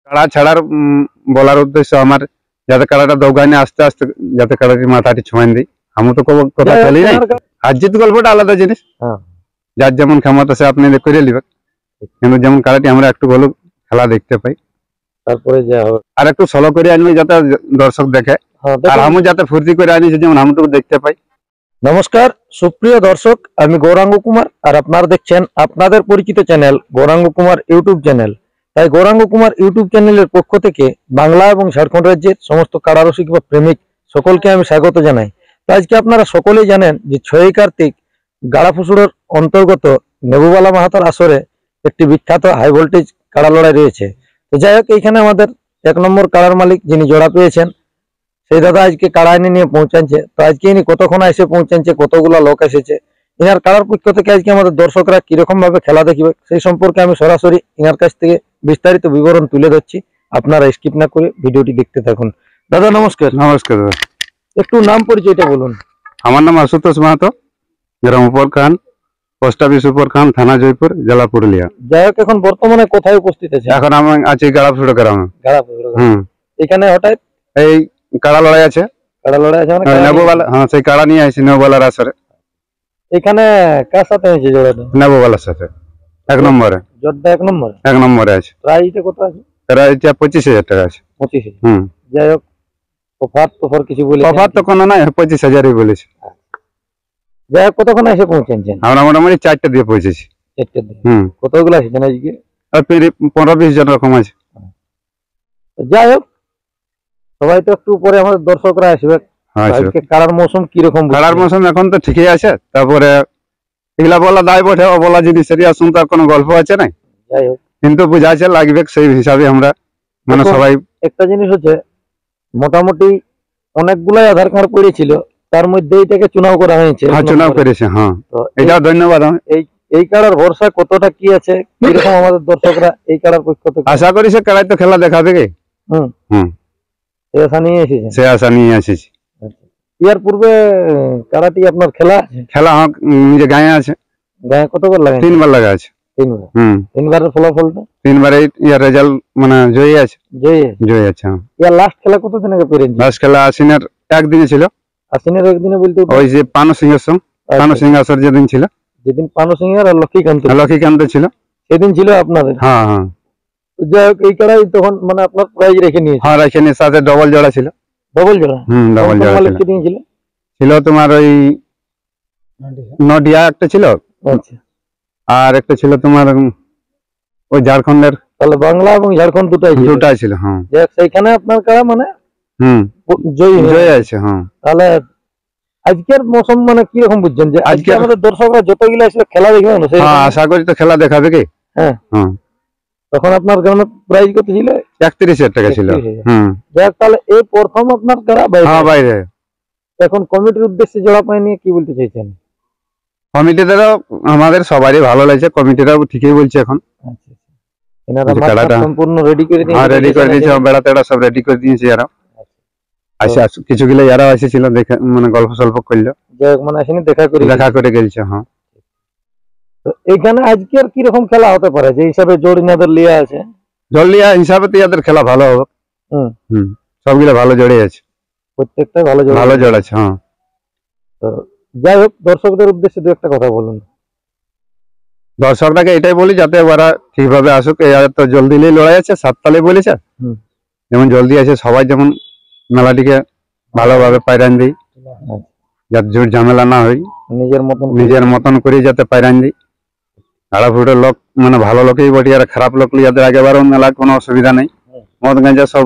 কাড়া ছাড়ার বলার উদ্দেশ্য আমার যাতে কাড়াটা দৌগানে আস্তে আস্তে যাতে কাড়াটির মাথাটি ছোঁয়ান দিই। আমি তো কথা খেলি নাই, হার জিত গল্পটা আলাদা জিনিস, যার যেমন ক্ষমতা সে আপনি করে নেবেন, কিন্তু যেমন কাড়াটি আমরা একটু ভালো খেলা দেখতে পাই, তারপরে যা হবে আর একটু সলো করে আনবি যাতে দর্শক দেখে, আর আমি যাতে ফুর্তি করে আনিছি যেমন আমি তো দেখতে পাই। নমস্কার সুপ্রিয় দর্শক, আমি গৌরাঙ্গ কুমার আর আপনারা দেখছেন আপনাদের পরিচিত channel Gauranga Kumar YouTube channel. তাই গৌরাঙ্গ কুমার ইউটিউব চ্যানেলের পক্ষ থেকে বাংলা এবং ঝাড়খণ্ড রাজ্যের সমস্ত কাড়ারসিক বা প্রেমিক সকলকে আমি স্বাগত জানাই। তো আজকে আপনারা সকলেই জানেন যে 6ই কার্তিক গাড়াফুসুড়ের অন্তর্গত নেবুবালা মাহাতার আসরে একটি বিখ্যাত হাই ভোল্টেজ কাড়া লড়াই রয়েছে। তো যাই হোক, এইখানে আমাদের 1 নম্বর কাড়ার মালিক যিনি জোড়া পেয়েছেন সেই দাদা আজকে কাড়া এনে নিয়ে পৌঁছাচ্ছে। তো আজকে ইনি কতক্ষণ এসে পৌঁছাচ্ছে, কতগুলো লোক এসেছে, ইনার কাড়ার পক্ষ থেকে আজকে আমাদের দর্শকরা কিরকম ভাবে খেলা দেখবে সেই সম্পর্কে আমি সরাসরি ইনার কাছ থেকে বিস্তারিত বিবরণ তুলে ধরছি। আপনারা স্কিপ না করে ভিডিওটি দেখতে থাকুন। দাদা নমস্কার। নমস্কার দাদা, একটু নাম পরিচয়টা বলুন। আমার নাম আশুতোষ মাহাতো, গ্রাম উপর খান, পোস্ট অফিস উপর খান, থানা জয়পুর, জেলা পুরুলিয়া। যাই হোক, এখন বর্তমানে কোথায় উপস্থিত আছে? এখন আমি আছি গাড়াফুসুড়ো গ্রামে। এখানে হঠাৎ এই কাড়া লড়াই আছে, কাড়া লড়াই আছে মানে নেবুবালা, হ্যাঁ সেই কাড়া নিয়ে আসি নেবুবালার আসরে। এখানে কার সাথে হয়েছে জোড়াটা? নেবুবালার সাথে 1 নম্বরে। জোড়টা 1 নম্বরে? 1 নম্বরে আছে। প্রাইসটা কত আছে? প্রাইসটা 25,000 টাকা আছে। 25,000। যাই হোক, অফার কিছু বলে? অফার তো কোনো নাই, 25,000ই বলেছে। যাই হোক, কতক্ষণ এসে পৌঁছেছেন? আমরা মোটামুটি 4টে দিয়ে পৌঁছেছি। 4টে দিয়ে? কতগুলো এসেছেন আজকে? আর 15-20 জন রকম আছে। যাই হোক, সবাই তো একটু পরে আমাদের দর্শকরা আসবে। আজকে কাড়ার মৌসুম কিরকম? কাড়ার মৌসুম এখন তো ঠিকই আছে, তারপরে এগুলা বলা দায় বটে, বলা জিনিসের আসুন তো কোনো গল্প আছে না। যাই হোক, কিন্তু বুঝা আছে লাগবে সেই হিসাবে আমরা মানে সবাই। একটা জিনিস হচ্ছে, মোটামুটি অনেকগুলাই আধার কার্ড পড়েছিল, তার মধ্যে এইটাকে চুনাও করা হয়েছে। হ্যাঁ, চুনাও করেছে। হ্যাঁ, এটা ধন্যবাদ। এই কাড়ার ভরসা কতটা কি আছে, কিরকম আমাদের দর্শকরা এই কাড়ার পক্ষ থেকে আশা করি সে কাড়াই তো খেলা দেখাবে কি। সে আশা নিয়ে এসেছে। সে আশা নিয়ে এসেছি। ইয়ার পূর্বে কাড়াটি আপনার খেলা হ্যাঁ নিজে গায়ে আছে। গায়ে কতবার লাগা? 3বার লাগা আছে। 3বার? 3বারের ফলাফলটা? 3বারে ইয়ার রেজাল্ট মানে জয়ী আছে। জয়ী আছে। ইয়ার লাস্ট খেলা কতদিন আগে পেরেন? লাস্ট খেলা আশ্বিনের 1 দিনে ছিল। আশ্বিনের 1 দিনে বলতে ওই যে পানু সিংহের সঙ্গে, পানু সিংহাসর যেদিন ছিল, যেদিন পানু সিংহের আর লক্ষ্মীকান্ত ছিল, সেদিন ছিল আপনাদের। হ্যাঁ। যাই হোক, এই কাড়াই তখন মানে আপনার প্রাইজ রেখে নিয়েছে? হ্যাঁ, রেখে নিয়ে সাথে ডবল জোড়া ছিল। ডবল জোড়া? ডবল জোড়া ছিল তোমার ওই নডিয়া একটা ছিল। আচ্ছা। আর একটা ছিল তোমার ওই ঝাড়খণ্ডের। তাহলে বাংলা এবং ঝাড়খণ্ড দুটাই ছিল। হ্যাঁ, সেইখানে আপনার কাড়া মানে জয়ী আছে। হ্যাঁ, তাহলে আজকের মৌসুম মানে কি রকম বুঝছেন যে আজকে আমাদের দর্শকরা যতগুলো আসলে খেলা দেখবে না? হ্যাঁ, আশা করি তো খেলা দেখাবে কি। হ্যাঁ। তখন আপনার গ্রামে প্রাইস কত ছিল? 31,000 টাকা ছিল। যাক, তাহলে এই প্রথম আপনার কাড়া বাইরে। এখন কমিটির উদ্দেশ্যে জোড়া পাই নিয়ে কি বলতে চাইছেন? কমিটিদেরও আমাদের সবারই ভালো লাগছে, কমিটিরাও ঠিকই বলছে এখন। সম্পূর্ণ রেডি করে দিয়েছে, বেড়া তেড়া সব রেডি করে দিয়েছে। এরা কিছু গুলো এরাও এসেছিল, দেখে মানে গল্প সল্প করলো, মানে আসেনি, দেখা করে গেছে। হ্যাঁ, তো এইখানে আজকের কিরকম খেলা হতে পারে যে হিসাবে জোর ইনাদের লিয়া আছে? জোর লিয়া হিসাবে তো এদের খেলা ভালো হবে। সবগুলো ভালো জড়ে আছে, প্রত্যেকটাই ভালো জোর আছে। হ্যাঁ, তো যাই হোক, দর্শকদের উদ্দেশ্যে 2-1 কথা বলুন। দর্শকটাকে এটাই বলি যাতে ওরা ঠিকভাবে আসুক। তো জলদি লড়াই আছে, 7 তালে বলেছে, যেমন জলদি আছে সবাই যেমন মেলাটিকে ভালোভাবে পাইরান দিই, যাতে জোর ঝামেলা না হয়, নিজের মতন করে যাতে পাইরান দিই। গাড়াফুটোর লোক মানে ভালো লোকই বটি, আর খারাপ লোক যাদের আগেবারও মেলা কোনো অসুবিধা নেই, মদ গাঁজা সব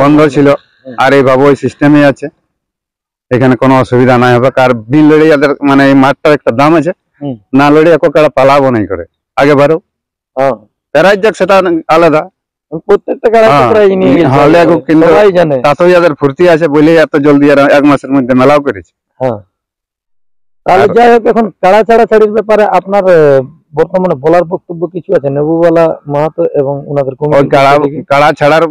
বন্ধ ছিল, আর এইভাবে ওই সিস্টেমে আছে, এখানে কোনো অসুবিধা নাই হবে। আর বিল লড়ে যাদের মানে এই মাঠটার একটা দাম আছে, না লড়ে এক কাড়া পালাবো নাই করে আগেবারও প্রাইজ যাক সেটা আলাদা। প্রত্যেকটা তাতেও যাদের ফুর্তি আছে বলে এত জলদি 1 মাসের মধ্যে মেলাও করেছে। তাহলে যাই হোক, এখন কাড়া ছাড়াছাড়ির ব্যাপারে আপনার বর্তমানে বলার বক্তব্য কিছু আছে? নেবুবালা মাহাতো এবং ওনাদের কাড়া ছাড়ার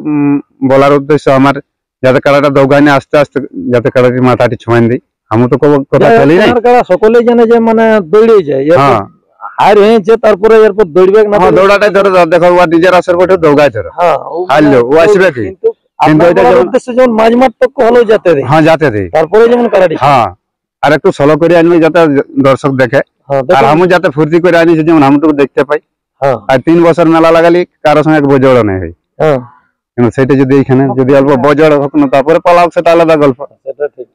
বলার উদ্দেশ্য আমার যাতে কাড়াটা দৌগানে আস্তে আস্তে যাতে কাড়াটির মাথাটি ছোঁয়ান দিই। আমি তো কথা খেলি নাই। কাড়া সকলেই জানে যে মানে দৌড়ে যায়, হার হয়েছে তারপরে এরপর দৌড়বে না আমার দৌড়াটাই ধরো দেখো ও নিজের আসর বটে দৌড়ায় ধরো হ্যাঁ হারলো ও আসবে কি কিন্তু কিন্তু আপনার এটা বলার যেমন- উদ্দেশ্যে যেমন মাঝ মাঠ তক হলেও যেতে দেয় হ্যাঁ যাতে দেই তারপরে যেমন কারাটি হ্যাঁ আর একটু সলো করে আনবি যাতে দর্শক দেখে হ্যাঁ আর দেখুন, আমি যাতে ফুর্তি করে আনিছি যেমন আমটুকু দেখতে পাই হ্যাঁ আর 3 বছর মেলা লাগালি কারোর সঙ্গে বোঝড় নেই হয় হ্যাঁ কিন্তু সেটা যদি এখানে যদি অল্প বোঝড় হোক না তারপরে পালাও সেটা আলাদা গল্প সেটা ঠিক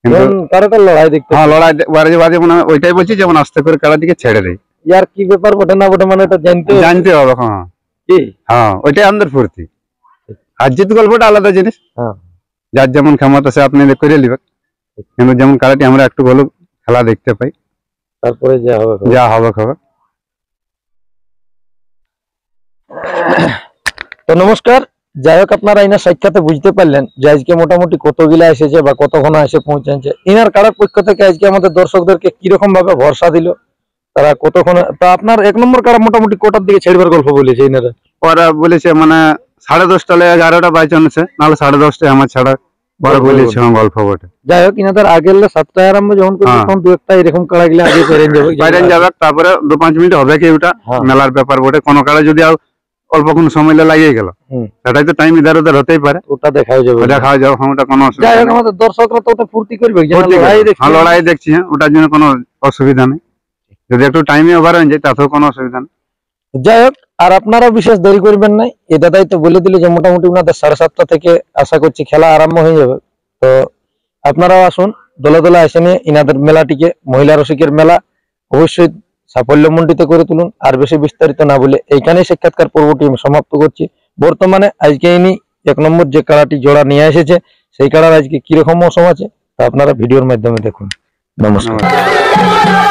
কিন্তু যেমন কারাটার লড়াই দেখতে হ্যাঁ লড়াই বাজে বাজে মানে ওইটাই বলছি যেমন আস্তে করে কারা দিকে ছেড়ে দেয় ইয়ার কি ব্যাপার বটে না বটে মানে এটা জানতে হবে। জানতে হবে হ্যাঁ কি হ্যাঁ ওইটাই আমাদের ফুর্তি আর জিত গল্পটা আলাদা জিনিস হ্যাঁ যার যেমন ক্ষমতা সে আপনি করে নিবেন কিন্তু যেমন কারাটি আমরা একটু ভালো খেলা দেখতে পাই তারপরে যা হবে হবে। যা হবে খবর তো নমস্কার, যাই হোক আপনারা ইনার সাক্ষাতে বুঝতে পারলেন যে আজকে মোটামুটি কতগুলা এসেছে বা কতক্ষণ এসে পৌঁছেছে। ইনার কারার পক্ষ থেকে আজকে আমাদের দর্শকদেরকে কিরকম ভাবে ভরসা দিল, তারা কতক্ষণ, তা আপনার 1 নম্বর কারা মোটামুটি কোটার দিকে ছেড়বার গল্প বলেছে ইনারা। ওরা বলেছে মানে 10:30 11টা বাই চান্সে নাহলে 10:30 আমার ছাড়া ওরা বলেছে হ্যাঁ, গল্প বটে যাই হোক ইনাদের আগের 7টায় আরম্ভ যখন করবে হ্যাঁ। তখন 2-1টা এরকম কারা গেলে আগে পেরেন যাবে বাইরে যাবে তারপরে 2-5 মিনিট হবে কি ওটা হ্যাঁ। মেলার ব্যাপার বটে কোনো কারা যদি আর অল্প কোন সময় লাগিয়ে গেল হুম। সেটাই তো টাইম ইধার উধার হতেই পারে ওটা দেখাও যাবে। ওটা খাওয়া যাবে হ্যাঁ, ওটা কোনো যাই অসুবিধা হোক নেই আমাদের দর্শকরা তো ওটা ফুর্তি করবে যে ভর্তি লড়াই করে। দেখছি। হ্যাঁ, লড়াই দেখছি হ্যাঁ ওটার জন্য কোনো অসুবিধা নেই যদি একটু টাইমে ওভার হয়ে যায় তাতেও কোনো অসুবিধা নেই যাই হোক আর আপনারা বিশেষ দেরি করবেন না, এ দাদাই তো বলে দিলে যে মোটামুটি ওনাদের 7:30 থেকে আশা করছি খেলা আরম্ভ হয়ে যাবে। তো আপনারাও আসুন দলে দলে এসে নিয়ে ইনাদের মেলাটিকে, মহিলা রসিকের মেলা, অবশ্যই সাফল্যমণ্ডিত করে তুলুন। আর বেশি বিস্তারিত না বলে এইখানেই সাক্ষাৎকার পর্বটি আমি সমাপ্ত করছি। বর্তমানে আজকে ইনি 1 নম্বর যে কারাটি জোড়া নিয়ে এসেছে সেই কারার আজকে কিরকম মৌসুম আছে তা আপনারা ভিডিওর মাধ্যমে দেখুন। নমস্কার। নমস্কার।